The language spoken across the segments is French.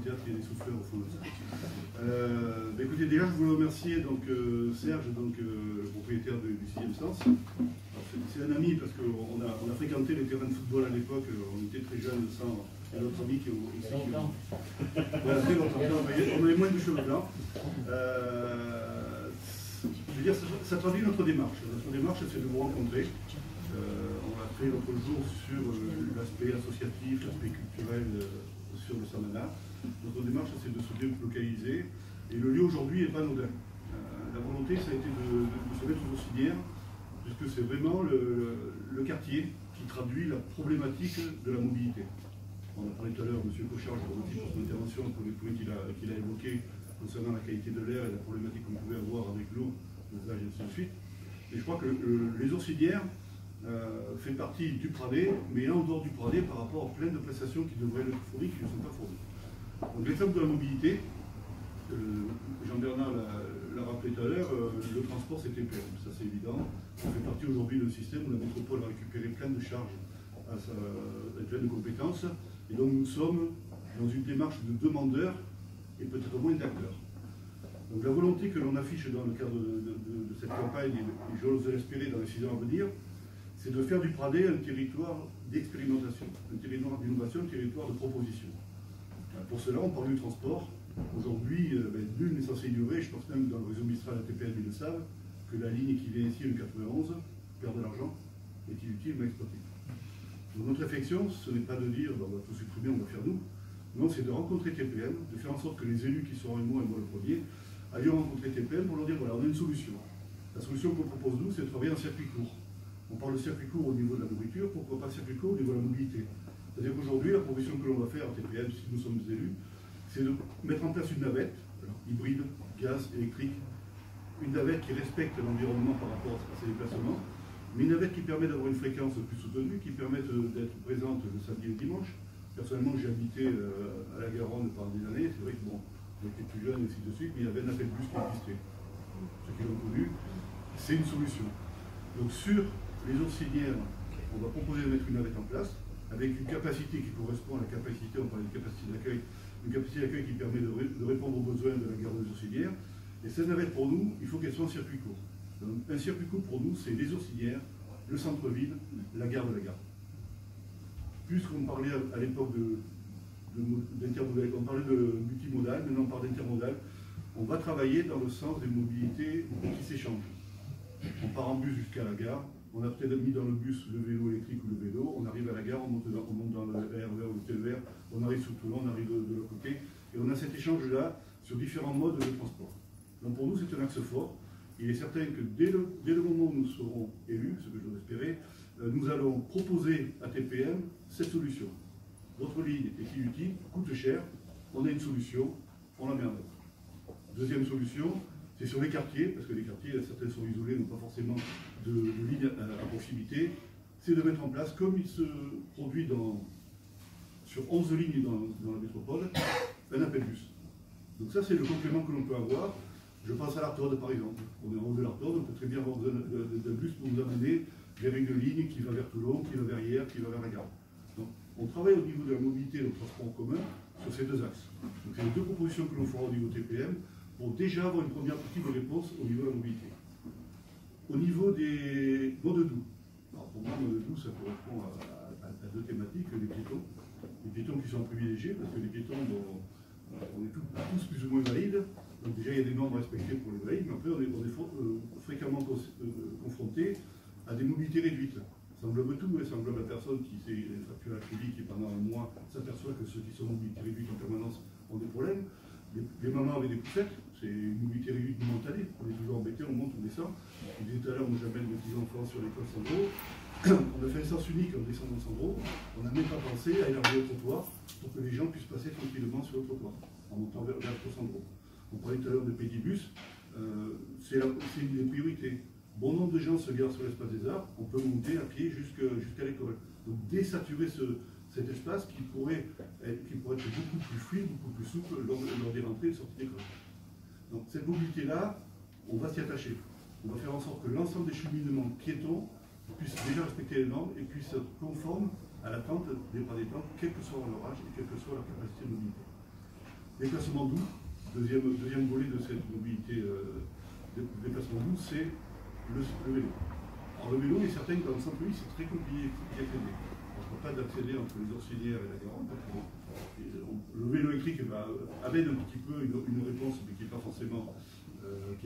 théâtre, il y a des souffleurs au fond de ça. Écoutez, déjà, je voulais remercier donc, Serge, donc, le propriétaire du 6e Sens. C'est un ami parce qu'on a fréquenté les terrains de football à l'époque, on était très jeunes sans. Et l'autre ami qui est aussi. Voilà, très longtemps. On avait moins de cheveux blancs. Je veux dire, ça traduit notre démarche. Notre démarche, c'est de vous rencontrer. On a fait l'autre jour sur l'aspect associatif, l'aspect culturel sur le Samana. Notre démarche, c'est de se délocaliser. Et le lieu aujourd'hui n'est pas anodin. La volonté, ça a été de se mettre aux Auxiliaires, puisque c'est vraiment le quartier qui traduit la problématique de la mobilité. On a parlé tout à l'heure, M. Cochard, je vous remercie pour son intervention, pour les points qu'il a évoqués concernant la qualité de l'air et la problématique qu'on pouvait avoir avec l'eau, le et ainsi de suite. Et je crois que les Auxiliaires fait partie du Pradé, mais en dehors du Pradé par rapport à plein de prestations qui devraient être fournies, qui ne sont pas fournies. Donc l'exemple de la mobilité, Jean-Bernard l'a rappelé tout à l'heure, le transport c'est TPM, ça c'est évident. On fait partie aujourd'hui d'un système où la métropole a récupéré plein de charges, plein de compétences, et donc nous sommes dans une démarche de demandeurs et peut-être moins d'acteurs. Donc la volonté que l'on affiche dans le cadre de cette campagne, et j'ose l'espérer dans les 6 ans à venir, c'est de faire du Pradé un territoire d'expérimentation, un territoire d'innovation, un territoire de proposition. Pour cela, on parle du transport. Aujourd'hui, nul n'est censé ignorer, je pense même dans le réseau Mistral ATPL, ils le savent, que la ligne qui vient ici, le 91, perd de l'argent, est inutilement exploitée. Donc notre réflexion, ce n'est pas de dire on va tout supprimer, on va faire nous. Non, c'est de rencontrer TPM, de faire en sorte que les élus qui sont avec moi et moi le premier, aillent rencontrer TPM pour leur dire voilà, on a une solution. La solution qu'on propose nous, c'est de travailler en circuit court. On parle de circuit court au niveau de la nourriture, pourquoi pas circuit court au niveau de la mobilité. C'est-à-dire qu'aujourd'hui, la proposition que l'on va faire à TPM, si nous sommes élus, c'est de mettre en place une navette, hybride, gaz, électrique, une navette qui respecte l'environnement par rapport à ses déplacements, mais une navette qui permet d'avoir une fréquence plus soutenue, qui permet d'être présente le samedi et le dimanche. Personnellement, j'ai habité à la Garonne pendant des années, c'est vrai que bon, on était plus jeune et ainsi de suite, mais il y avait un appel bus qui existait. Ceux qui l'ont connu, c'est une solution. Donc sur les Auxiliaires, on va proposer de mettre une navette en place, avec une capacité qui correspond à la capacité, on parlait de capacité d'accueil, une capacité d'accueil qui permet de répondre aux besoins de la gare des Auxiliaires. Et cette navette, pour nous, il faut qu'elle soit en circuit court. Donc, un circuit court, pour nous, c'est les Auxiliaires, le centre-ville, la gare de la gare. Puisqu'on parlait à l'époque d'intermodal, on parlait de multimodal, maintenant on parle d'intermodal, on va travailler dans le sens des mobilités qui s'échangent. On part en bus jusqu'à la gare, on a peut-être mis dans le bus le vélo électrique ou le vélo, on arrive à la gare, on monte dans le RER ou le TER, on arrive sur Toulon, on arrive de l'autre côté, et on a cet échange-là sur différents modes de transport. Donc pour nous, c'est un axe fort. Il est certain que dès le moment où nous serons élus, ce que j'ose espérer, nous allons proposer à TPM cette solution. Votre ligne est inutile, coûte cher, on a une solution, on la met en œuvre. Deuxième solution, c'est sur les quartiers, parce que les quartiers, certains sont isolés, n'ont pas forcément de ligne à proximité, c'est de mettre en place, comme il se produit sur 11 lignes dans la métropole, un appel bus. Donc ça, c'est le complément que l'on peut avoir. Je pense à l'Artorde, par exemple. On est en haut de l'Artorde, on peut très bien avoir d'un bus pour nous amener vers une ligne qui va vers Toulon, qui va vers Hyères, qui va vers la gare. Donc, on travaille au niveau de la mobilité et du transport en commun sur ces deux axes. Donc, c'est les deux propositions que l'on fera au niveau TPM pour déjà avoir une première partie de réponse au niveau de la mobilité. Au niveau des modes doux. Alors, pour moi, mode doux, ça correspond à deux thématiques, les piétons qui sont privilégiés, parce que les piétons, on est tous plus ou moins valides. Donc déjà, il y a des normes respectées pour les valides, mais après, on est fréquemment confrontés à des mobilités réduites. Ça englobe tout, ça englobe la personne qui s'est fracturée la cheville, qui pendant un mois s'aperçoit que ceux qui sont en mobilité réduite en permanence ont des problèmes. Les mamans avec des poussettes, c'est une mobilité réduite momentanée. On est toujours embêté, on monte, on descend. Je disais tout à l'heure, moi j'appelle mes petits-enfants sur l'école Sandro. On a fait un sens unique en descendant Sandro. On n'a même pas pensé à élargir le trottoir pour que les gens puissent passer tranquillement sur le trottoir, en montant vers Sandro. On parlait tout à l'heure de pédibus, c'est une des priorités. Bon nombre de gens se garent sur l'espace des arts, on peut monter à pied jusqu'à l'école. Donc désaturer cet espace qui pourrait être beaucoup plus fluide, beaucoup plus souple lors des rentrées et des sorties d'école. Donc cette mobilité-là, on va s'y attacher. On va faire en sorte que l'ensemble des cheminements piétons puissent déjà respecter les normes et puissent être conformes à l'attente des pas des temps, quel que soit leur âge et quelle que soit leur capacité de mobilité. Déplacement doux, deuxième volet de cette mobilité déplacement doux, c'est le vélo. Alors le vélo, il est certain que dans le centre-ville, c'est très compliqué d'accéder. On ne peut pas d'accéder entre les Orsières et la Garonne. Le vélo électrique amène un petit peu une réponse, mais qui n'est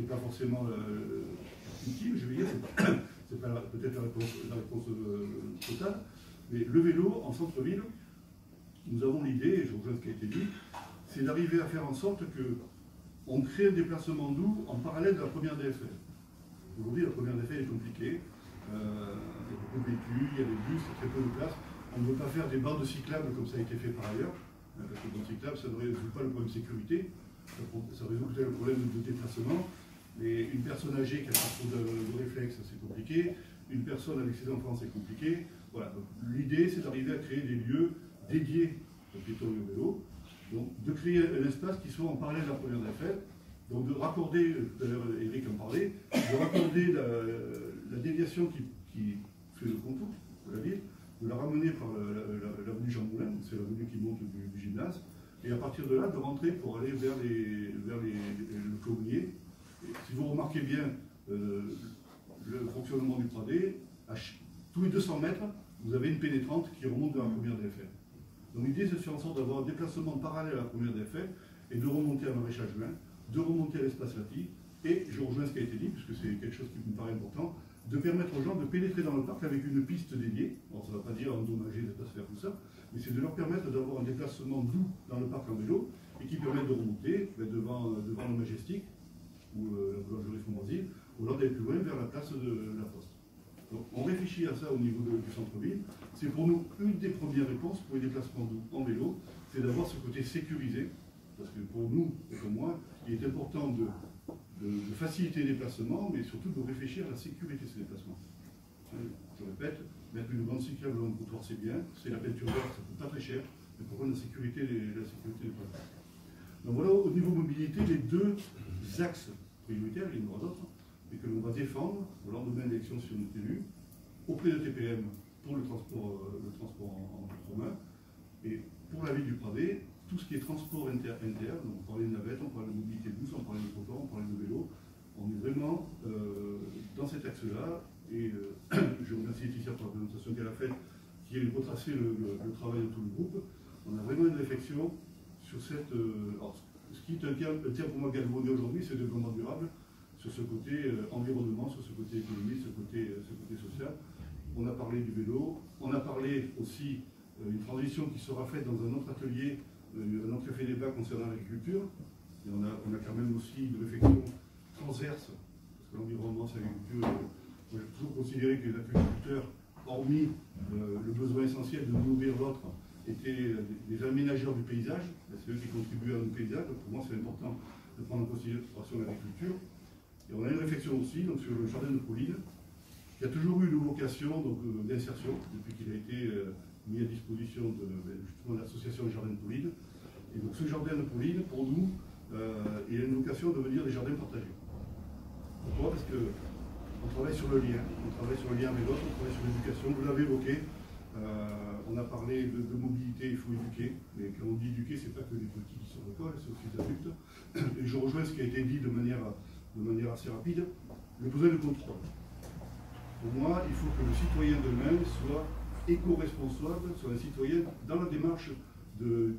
pas forcément, utile, je vais dire. C'est pas peut-être la réponse totale. Mais le vélo, en centre-ville, nous avons l'idée, et je rejoins ce qui a été dit, c'est d'arriver à faire en sorte qu'on crée un déplacement doux en parallèle de la première DFL. Aujourd'hui, la première DFL est compliquée. Il y a beaucoup de véhicules, il y a des bus, il y a très peu de place. On ne veut pas faire des bandes cyclables comme ça a été fait par ailleurs. Parce que les bandes cyclables, ça ne résout pas le problème de sécurité. Ça résout peut-être le problème de déplacement. Mais une personne âgée qui a pas trop de réflexes, c'est compliqué. Une personne avec ses enfants, c'est compliqué. Voilà. L'idée, c'est d'arriver à créer des lieux dédiés aux piétons et au vélo. Donc, de créer un espace qui soit en parallèle de la première DFL. Donc, de raccorder, tout à l'heure Eric en parlait, de raccorder la déviation qui fait le contour de la ville, de la ramener par l'avenue Jean Moulin, c'est l'avenue qui monte du gymnase, et à partir de là, de rentrer pour aller vers le Clombier. Si vous remarquez bien le fonctionnement du Pradé, tous les 200 mètres, vous avez une pénétrante qui remonte vers la première DFL. Donc l'idée, c'est de faire en sorte d'avoir un déplacement parallèle à la première DFL et de remonter à Maréchal Juin, de remonter à l'espace Lati, et je rejoins ce qui a été dit, puisque c'est quelque chose qui me paraît important, de permettre aux gens de pénétrer dans le parc avec une piste dédiée. Alors ça ne va pas dire endommager l'espace vert, tout ça, mais c'est de leur permettre d'avoir un déplacement doux dans le parc en vélo, et qui permet de remonter devant le Majestic, ou la boulangerie Fondrosile, ou alors d'aller plus loin vers la place de la Poste. Donc on réfléchit à ça au niveau du centre-ville. C'est pour nous une des premières réponses pour les déplacements doux en vélo, c'est d'avoir ce côté sécurisé, parce que pour nous et pour moi, il est important de faciliter les déplacements, mais surtout de réfléchir à la sécurité de ces déplacements. Je répète, mettre une bande cyclable dans le trottoir, c'est bien, c'est la peinture verte, ça ne coûte pas très cher, mais pour la sécurité des déplacements. Donc voilà, au niveau mobilité, les deux axes prioritaires, il y en aura d'autres, et que l'on va défendre au lendemain de l'élection si on est élu, auprès de TPM pour le transport en commun, et pour la ville du Pradé, tout ce qui est transport inter, donc on parlait de navette, on parlait de mobilité douce, on parlait de trottoir, on parlait de vélo, on est vraiment dans cet axe-là, et je remercie Laetitia pour la présentation qu'elle a faite, qui a retracé le travail de tout le groupe. On a vraiment une réflexion sur cette... alors, ce qui est un terme pour moi galvaudé aujourd'hui, c'est le développement durable, sur ce côté environnement, sur ce côté économie, ce côté social. On a parlé du vélo, on a parlé aussi une transition qui sera faite dans un autre atelier, un autre café débat concernant l'agriculture. Et on a quand même aussi une réflexion transverse, parce que l'environnement, c'est l'agriculture. J'ai toujours considéré que les agriculteurs, hormis le besoin essentiel de nourrir l'autre, étaient des aménageurs du paysage. C'est eux qui contribuent à nos paysages. Donc pour moi, c'est important de prendre en considération l'agriculture. Et on a une réflexion aussi donc, sur le jardin de Pauline, qui a toujours eu une vocation d'insertion, depuis qu'il a été mis à disposition justement de l'association des jardins de Pauline. Et donc ce jardin de Pauline, pour nous, il a une vocation de devenir des jardins partagés. Pourquoi? Parce qu'on travaille sur le lien, avec l'autre, on travaille sur l'éducation, vous l'avez évoqué. On a parlé de mobilité, il faut éduquer, mais quand on dit éduquer, c'est pas que les petits qui sont à l'école, c'est aussi les adultes. Et je rejoins ce qui a été dit de manière assez rapide, le besoin de contrôle. Pour moi, il faut que le citoyen demain soit éco-responsable, soit un citoyen dans la démarche de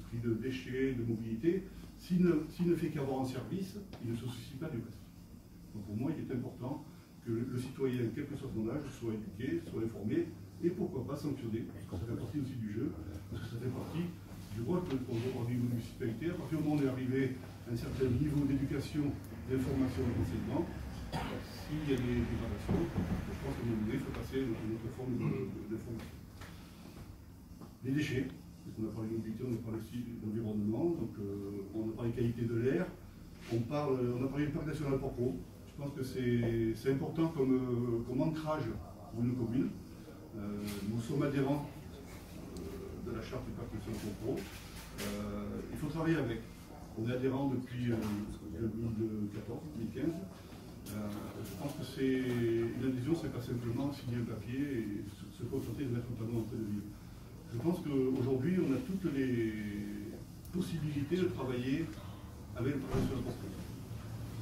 tri de déchets, de mobilité. S'il ne fait qu'avoir un service, il ne se soucie pas du reste. Donc pour moi, il est important que le citoyen, quel que soit son âge, soit éduqué, soit informé, et pourquoi pas sanctionné, parce que ça fait partie aussi du jeu, parce que ça fait partie du rôle qu'on joue au niveau de municipalité. À partir du moment où on est arrivé à un certain niveau d'éducation, d'information et d'enseignement, s'il y a des dégradations, je pense qu'à un moment donné, il faut passer à une autre forme d'information. Les déchets, parce qu'on a parlé de mobilité, on a parlé aussi d'environnement, donc on a parlé de qualité de l'air, on a parlé du parc national Porcro. Je pense que c'est important comme ancrage pour une commune. Nous sommes adhérents de la charte du parc national Porcro. Il faut travailler avec. On est adhérent depuis 2014, 2015. Je pense que une adhésion, c'est pas simplement signer un papier et se concentrer de mettre un panneau en train de vivre. Je pense qu'aujourd'hui, on a toutes les possibilité de travailler avec le travail sur la portée.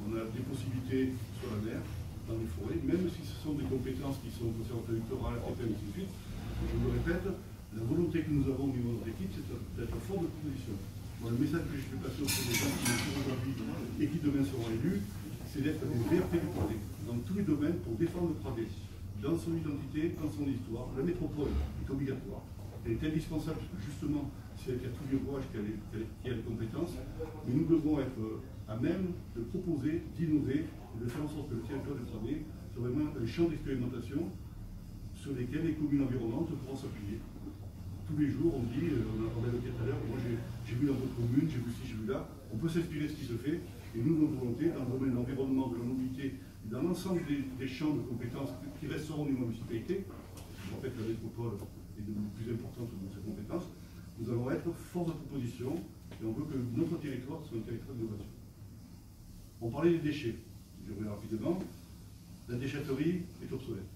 On a des possibilités sur la mer, dans les forêts, même si ce sont des compétences qui sont conservateur littoral, et ainsi de suite. Je me répète, la volonté que nous avons au niveau de notre équipe, c'est d'être fort de proposition. Moi, le message que je fais passer auprès des gens qui sont aujourd'hui et qui demain seront élus, c'est d'être des VRP du Pradé, dans tous les domaines pour défendre le Pradé, dans son identité, dans son histoire. La métropole est obligatoire, elle est indispensable, parce que justement, c'est elle qui a tous les rouages, qui a les compétences, mais nous devons être à même de proposer, d'innover, et de faire en sorte que le territoire du Pradé soit vraiment un champ d'expérimentation sur lesquels les communes environnantes pourront s'appuyer. Tous les jours, on dit, on a évoqué tout à l'heure, moi j'ai vu dans votre commune, j'ai vu ci, j'ai vu là, on peut s'inspirer de ce qui se fait, et nous, notre volonté, dans le domaine de l'environnement, de la mobilité, dans l'ensemble des champs de compétences qui resteront au niveau de la municipalité, en fait la métropole est de plus importante dans ces compétences, nous allons être force de proposition, et on veut que notre territoire soit un territoire d'innovation. On parlait des déchets, je reviens rapidement, la déchetterie est obsolète.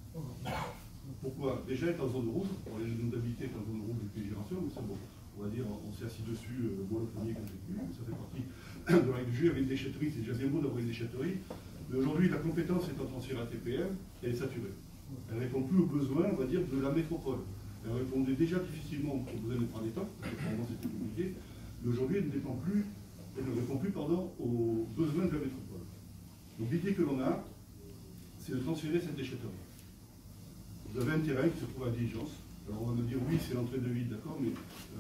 Pourquoi? Déjà, elle est en zone rouge, les zones d'habiter est en zone rouge depuis des générations, mais c'est bon. On va dire, on s'est assis dessus, moi le premier quand j'ai venu, ça fait partie de la règle du jeu, il y avait une déchetterie, c'est déjà bien beau d'avoir une déchetterie, mais aujourd'hui, la compétence étant transférée à TPM, elle est saturée. Elle ne répond plus aux besoins, on va dire, de la métropole. Elle répondait déjà difficilement aux besoins des temps, parce que pour moi c'était compliqué, mais aujourd'hui, elle ne répond plus, aux besoins de la métropole. Donc l'idée que l'on a, c'est de transférer cette déchetterie. Vous avez un terrain qui se trouve à Diligence. Alors on va me dire, oui, c'est l'entrée de ville, d'accord, mais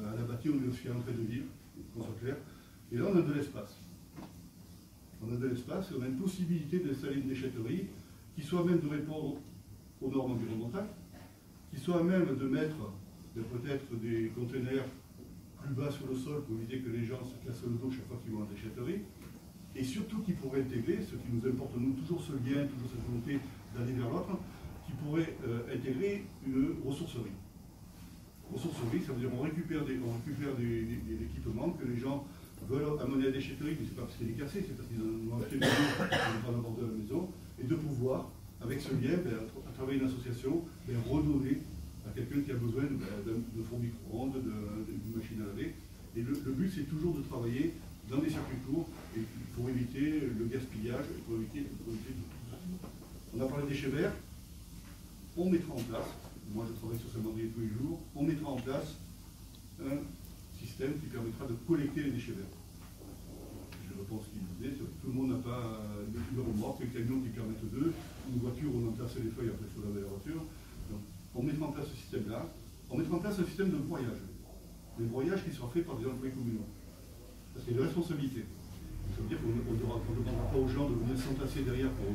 à la bâtie, on est aussi à l'entrée de ville, qu'on soit clair. Et là, on a de l'espace. On a de l'espace et on a une possibilité d'installer une déchetterie qui soit à même de répondre aux normes environnementales, qui soit à même de mettre peut-être des conteneurs plus bas sur le sol pour éviter que les gens se cassent le dos chaque fois qu'ils vont à la déchetterie, et surtout qui pourrait intégrer, ce qui nous importe, nous, toujours ce lien, toujours cette volonté d'aller vers l'autre, qui pourrait intégrer une ressourcerie. Ressourcerie, ça veut dire on récupère des équipements que les gens veulent amener à la déchetterie, mais ce n'est pas parce qu'elle est cassée, c'est parce qu'ils ont acheté une maison, ils n'ont pas d'abord à la maison, et de pouvoir, avec ce lien, à travers une association, redonner à quelqu'un qui a besoin de four micro-ondes, d'une machine à laver. Et le but, c'est toujours de travailler dans des circuits courts et pour éviter le gaspillage, pour éviter tout ça. On a parlé des déchets verts. On mettra en place, moi je travaille sur ce mandrier tous les jours, on mettra en place un système qui permettra de collecter les déchets verts. Je reprends ce qu'il disait, tout le monde n'a pas une remorque, un camion qui permettent d'eux, une voiture où on entasse les feuilles, après il faut laver la voiture. Donc, on mettra en place ce système-là. On mettra en place un système de broyage. Des broyages qui sera fait par des employés communaux. Parce qu'il y a une responsabilité. Ça veut dire qu'on ne demandera pas aux gens de venir s'entasser derrière pour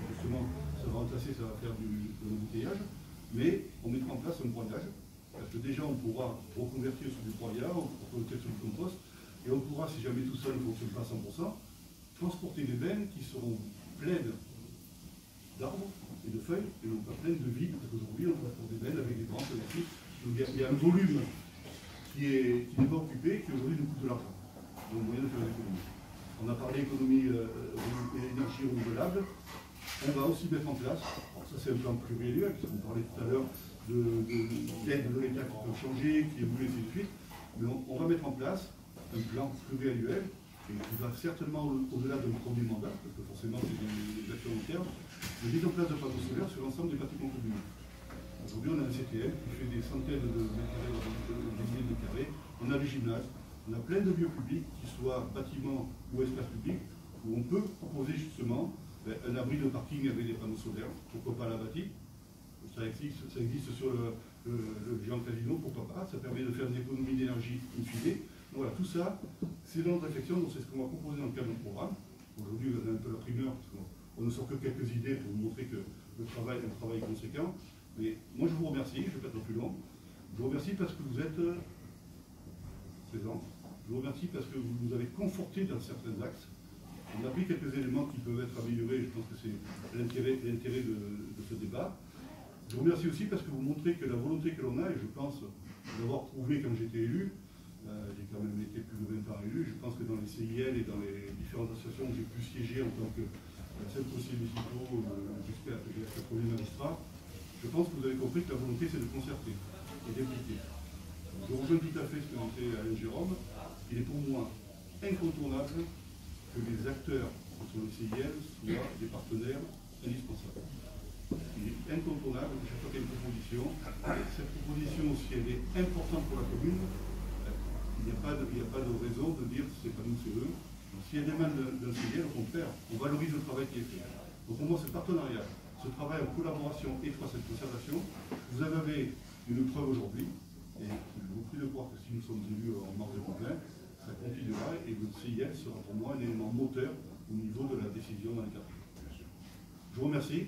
justement, ça va entasser, ça va faire de l'embouteillage, mais on mettra en place un broyage, parce que déjà on pourra reconvertir sur du broyage, on pourra reconvertir sur du compost, et on pourra, si jamais tout ça ne fonctionne pas à 100%, transporter des bennes qui seront pleines d'arbres et de feuilles, et non pas pleines de vide, parce qu'aujourd'hui on transporte des bennes avec des branches, donc il y a un volume qui n'est pas occupé, qui aujourd'hui nous coûte de l'argent. Donc moyen de faire des économies. On a parlé économie énergie renouvelable. On va aussi mettre en place, alors ça c'est un plan pluriannuel, puisqu'on parlait tout à l'heure d'aide de l'État qui peut changer, qui évolue, et ainsi de suite. Mais on va mettre en place un plan pluriannuel, et qui va certainement au-delà de notre premier mandat, parce que forcément c'est des actions long terme, de mise en place de panneaux solaires sur l'ensemble des bâtiments communaux. Aujourd'hui on a un CTM qui fait des centaines de mètres carrés, des milliers de mètres carrés. On a des gymnases. On a plein de lieux publics, qu'ils soient bâtiments ou espaces publics, où on peut proposer justement un abri de parking avec des panneaux solaires, pourquoi pas à la bâtie. Ça existe sur le géant casino, pourquoi pas. Ça permet de faire des économies d'énergie in fine. Voilà, tout ça, c'est dans notre réflexion, donc c'est ce qu'on va proposer dans le cadre de notre programme. Aujourd'hui, vous avez un peu la primeur, parce qu'on ne sort que quelques idées pour vous montrer que le travail est un travail conséquent. Mais moi, je vous remercie, je ne vais pas être plus long. Je vous remercie parce que vous êtes présent. Je vous remercie parce que vous nous avez conforté dans certains axes. On a pris quelques éléments qui peuvent être améliorés, je pense que c'est l'intérêt de ce débat. Je vous remercie aussi parce que vous montrez que la volonté que l'on a, et je pense l'avoir prouvé quand j'étais élu, j'ai quand même été plus de 20 ans élu, je pense que dans les CIL et dans les différentes associations où j'ai pu siéger en tant que chef conseiller municipaux jusqu'à premier magistrat, je pense que vous avez compris que la volonté c'est de concerter et d'impliquer. Je rejoins tout à fait ce que disait Alain Jérôme. Il est pour moi incontournable que les acteurs qui sont les CIL soient des partenaires indispensables. Il est incontournable que chaque fois qu'il y a une proposition, cette proposition, si elle est importante pour la commune, il n'y a pas de raison de dire c'est pas nous, c'est eux. S'il y a des demandes d'un CIL, au contraire, on valorise le travail qui est fait. Donc pour moi, ce partenariat, ce travail en collaboration étroite, cette concertation, vous en avez une preuve aujourd'hui, et je vous prie de croire que si nous sommes élus en mars 2020, ça continuera et le CIL sera pour moi un élément moteur au niveau de la décision dans les quartiers. Je vous remercie.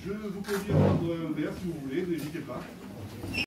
Je vous convie à prendre un verre si vous voulez, n'hésitez pas.